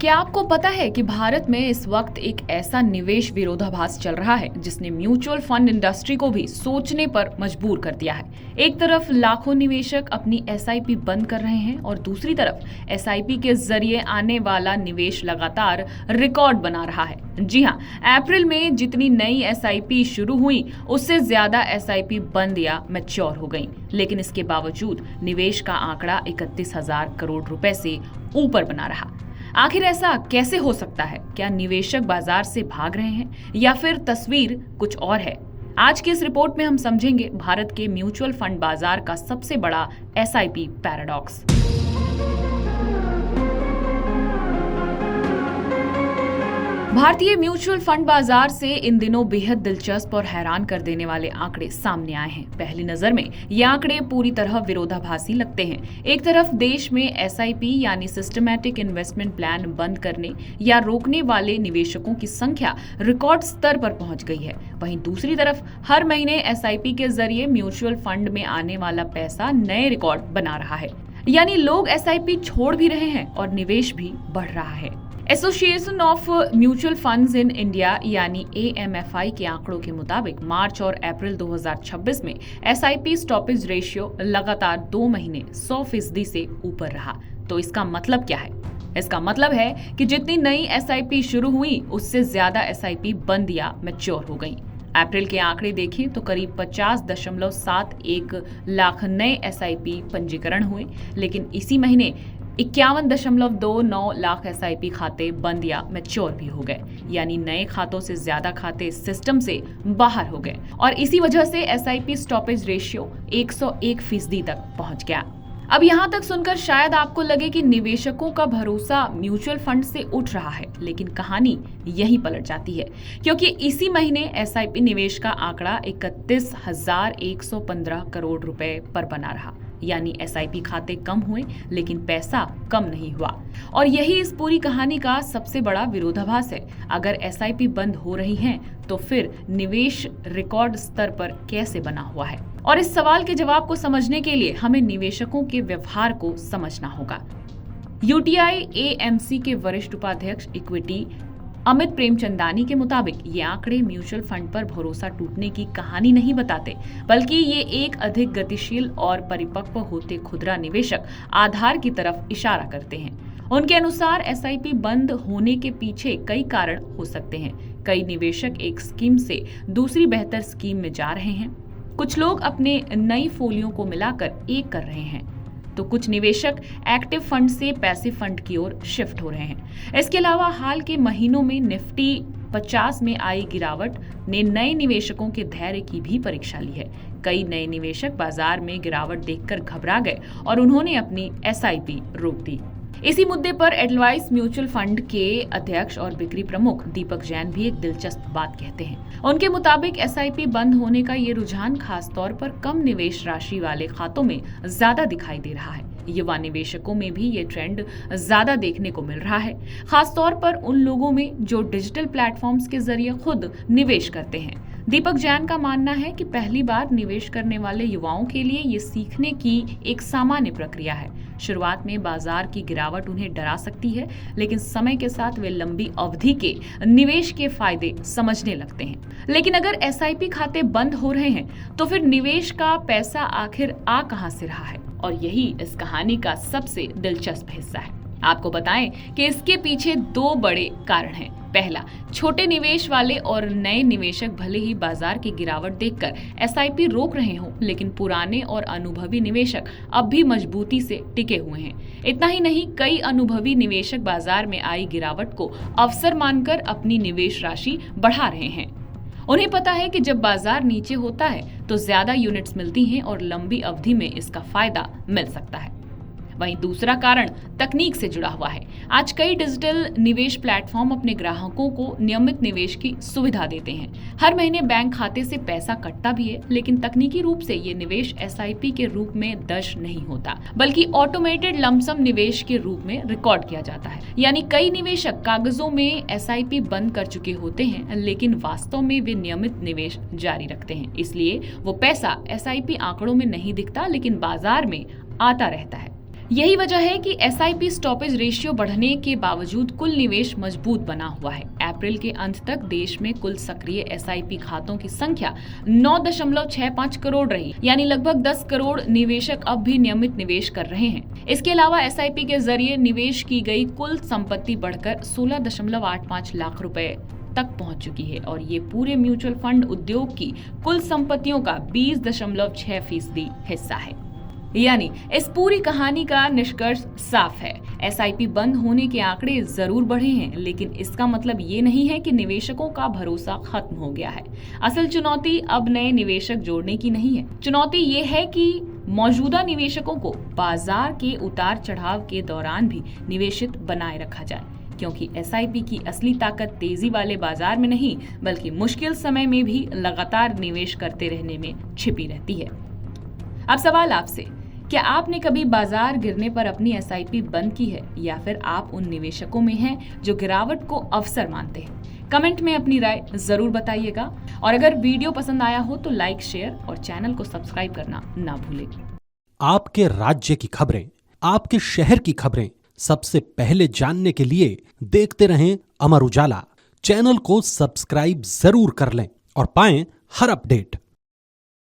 क्या आपको पता है कि भारत में इस वक्त एक ऐसा निवेश विरोधाभास चल रहा है जिसने म्यूचुअल फंड इंडस्ट्री को भी सोचने पर मजबूर कर दिया है। एक तरफ लाखों निवेशक अपनी एसआईपी बंद कर रहे हैं और दूसरी तरफ एसआईपी के जरिए आने वाला निवेश लगातार रिकॉर्ड बना रहा है। जी हाँ, अप्रैल में जितनी नई एसआईपी शुरू हुई उससे ज्यादा एसआईपी बंद या मैच्योर हो गई, लेकिन इसके बावजूद निवेश का आंकड़ा 31,000 करोड़ रुपए से ऊपर बना रहा। आखिर ऐसा कैसे हो सकता है? क्या निवेशक बाजार से भाग रहे हैं या फिर तस्वीर कुछ और है? आज की इस रिपोर्ट में हम समझेंगे भारत के म्यूचुअल फंड बाजार का सबसे बड़ा एसआईपी पैराडॉक्स। भारतीय म्यूचुअल फंड बाजार से इन दिनों बेहद दिलचस्प और हैरान कर देने वाले आंकड़े सामने आए हैं। पहली नजर में ये आंकड़े पूरी तरह विरोधाभासी लगते हैं। एक तरफ देश में एसआईपी यानी सिस्टमैटिक इन्वेस्टमेंट प्लान बंद करने या रोकने वाले निवेशकों की संख्या रिकॉर्ड स्तर पर पहुंच गई है, वहीं दूसरी तरफ हर महीने एसआईपी के जरिए म्यूचुअल फंड में आने वाला पैसा नए रिकॉर्ड बना रहा है। यानी लोग एसआईपी छोड़ भी रहे हैं और निवेश भी बढ़ रहा है। Association of mutual funds in India यानी एएमएफआई के आंकड़ों के मुताबिक मार्च और अप्रैल 2026 में एसआईपी स्टॉपेज रेशियो लगातार 2 महीने 100% से ऊपर रहा। तो इसका मतलब क्या है? इसका मतलब है कि जितनी नई एसआईपी शुरू हुई उससे ज्यादा एसआईपी बंद या मैच्योर हो गई। अप्रैल के आंकड़े देखें तो करीब 50.71 लाख नए एसआईपी पंजीकरण हुए, लेकिन इसी महीने 51.29 लाख एसआईपी खाते बंद या मैच्योर भी हो गए, यानी नए खातों से ज्यादा खाते सिस्टम से बाहर हो गए और इसी वजह से एसआईपी स्टॉपेज रेशियो 101% तक पहुंच गया। अब यहाँ तक सुनकर शायद आपको लगे कि निवेशकों का भरोसा म्यूचुअल फंड से उठ रहा है, लेकिन कहानी यहीं पलट जाती है, क्योंकि इसी महीने एसआईपी निवेश का आंकड़ा 31,115 करोड़ रुपए पर बना रहा। यानी एसआईपी खाते कम हुए लेकिन पैसा कम नहीं हुआ, और यही इस पूरी कहानी का सबसे बड़ा विरोधाभास है। अगर एसआईपी बंद हो रही हैं तो फिर निवेश रिकॉर्ड स्तर पर कैसे बना हुआ है? और इस सवाल के जवाब को समझने के लिए हमें निवेशकों के व्यवहार को समझना होगा। यूटीआई एएमसी के वरिष्ठ उपाध्यक्ष इक्विटी अमित प्रेमचंदानी के मुताबिक ये आंकड़े म्यूचुअल फंड पर भरोसा टूटने की कहानी नहीं बताते, बल्कि ये एक अधिक गतिशील और परिपक्व होते खुदरा निवेशक आधार की तरफ इशारा करते हैं। उनके अनुसार एसआईपी बंद होने के पीछे कई कारण हो सकते हैं। कई निवेशक एक स्कीम से दूसरी बेहतर स्कीम में जा रहे हैं, कुछ लोग अपने नई फोलियो को मिलाकर एक कर रहे हैं, तो कुछ निवेशक एक्टिव फंड से पैसिव फंड की ओर शिफ्ट हो रहे हैं। इसके अलावा हाल के महीनों में निफ्टी 50 में आई गिरावट ने नए निवेशकों के धैर्य की भी परीक्षा ली है। कई नए निवेशक बाजार में गिरावट देखकर घबरा गए और उन्होंने अपनी एसआईपी रोक दी। इसी मुद्दे पर एडवाइस म्यूचुअल फंड के अध्यक्ष और बिक्री प्रमुख दीपक जैन भी एक दिलचस्प बात कहते हैं। उनके मुताबिक एसआईपी बंद होने का ये रुझान खासतौर पर कम निवेश राशि वाले खातों में ज्यादा दिखाई दे रहा है। युवा निवेशकों में भी ये ट्रेंड ज्यादा देखने को मिल रहा है, खासतौर पर उन लोगों में जो डिजिटल प्लेटफॉर्म्स के जरिए खुद निवेश करते हैं। दीपक जैन का मानना है कि पहली बार निवेश करने वाले युवाओं के लिए ये सीखने की एक सामान्य प्रक्रिया है। शुरुआत में बाजार की गिरावट उन्हें डरा सकती है, लेकिन समय के साथ वे लंबी अवधि के निवेश के फायदे समझने लगते हैं। लेकिन अगर एसआईपी खाते बंद हो रहे हैं तो फिर निवेश का पैसा आखिर आ कहां से रहा है? और यही इस कहानी का सबसे दिलचस्प हिस्सा है। आपको बताएं कि इसके पीछे 2 बड़े कारण हैं। पहला, छोटे निवेश वाले और नए निवेशक भले ही बाजार की गिरावट देखकर एसआईपी रोक रहे हों, लेकिन पुराने और अनुभवी निवेशक अब भी मजबूती से टिके हुए हैं। इतना ही नहीं, कई अनुभवी निवेशक बाजार में आई गिरावट को अवसर मानकर अपनी निवेश राशि बढ़ा रहे हैं। उन्हें पता है कि जब बाजार नीचे होता है तो ज्यादा यूनिट्स मिलती हैं और लंबी अवधि में इसका फायदा मिल सकता है। वहीं दूसरा कारण तकनीक से जुड़ा हुआ है। आज कई डिजिटल निवेश प्लेटफॉर्म अपने ग्राहकों को नियमित निवेश की सुविधा देते हैं। हर महीने बैंक खाते से पैसा कटता भी है, लेकिन तकनीकी रूप से ये निवेश एसआईपी के रूप में दर्ज नहीं होता, बल्कि ऑटोमेटेड लमसम निवेश के रूप में रिकॉर्ड किया जाता है। यानी कई निवेशक कागजों में एसआईपी बंद कर चुके होते हैं, लेकिन वास्तव में वे नियमित निवेश जारी रखते हैं। इसलिए वो पैसा एसआईपी आंकड़ों में नहीं दिखता, लेकिन बाजार में आता रहता है। यही वजह है कि एसआईपी स्टॉपेज रेशियो बढ़ने के बावजूद कुल निवेश मजबूत बना हुआ है। अप्रैल के अंत तक देश में कुल सक्रिय एसआईपी खातों की संख्या 9.65 करोड़ रही, यानी लगभग 10 करोड़ निवेशक अब भी नियमित निवेश कर रहे हैं। इसके अलावा एसआईपी के जरिए निवेश की गई कुल संपत्ति बढ़कर 16.85 लाख रुपए तक पहुंच चुकी है और ये पूरे म्यूचुअल फंड उद्योग की कुल संपत्तियों का 20.6% हिस्सा है। यानी इस पूरी कहानी का निष्कर्ष साफ है, एसआईपी बंद होने के आंकड़े जरूर बढ़े हैं, लेकिन इसका मतलब ये नहीं है कि निवेशकों का भरोसा खत्म हो गया है। असल चुनौती अब नए निवेशक जोड़ने की नहीं है, चुनौती ये है कि मौजूदा निवेशकों को बाजार के उतार चढ़ाव के दौरान भी निवेशित बनाए रखा जाए, क्योंकि एसआईपी की असली ताकत तेजी वाले बाजार में नहीं बल्कि मुश्किल समय में भी लगातार निवेश करते रहने में छिपी रहती है। अब सवाल आपसे, क्या आपने कभी बाजार गिरने पर अपनी एसआईपी बंद की है या फिर आप उन निवेशकों में हैं जो गिरावट को अवसर मानते हैं? कमेंट में अपनी राय जरूर बताइएगा और अगर वीडियो पसंद आया हो तो लाइक, शेयर और चैनल को सब्सक्राइब करना ना भूलें। आपके राज्य की खबरें, आपके शहर की खबरें सबसे पहले जानने के लिए देखते रहें अमर उजाला। चैनल को सब्सक्राइब जरूर कर लें और पाएं हर अपडेट।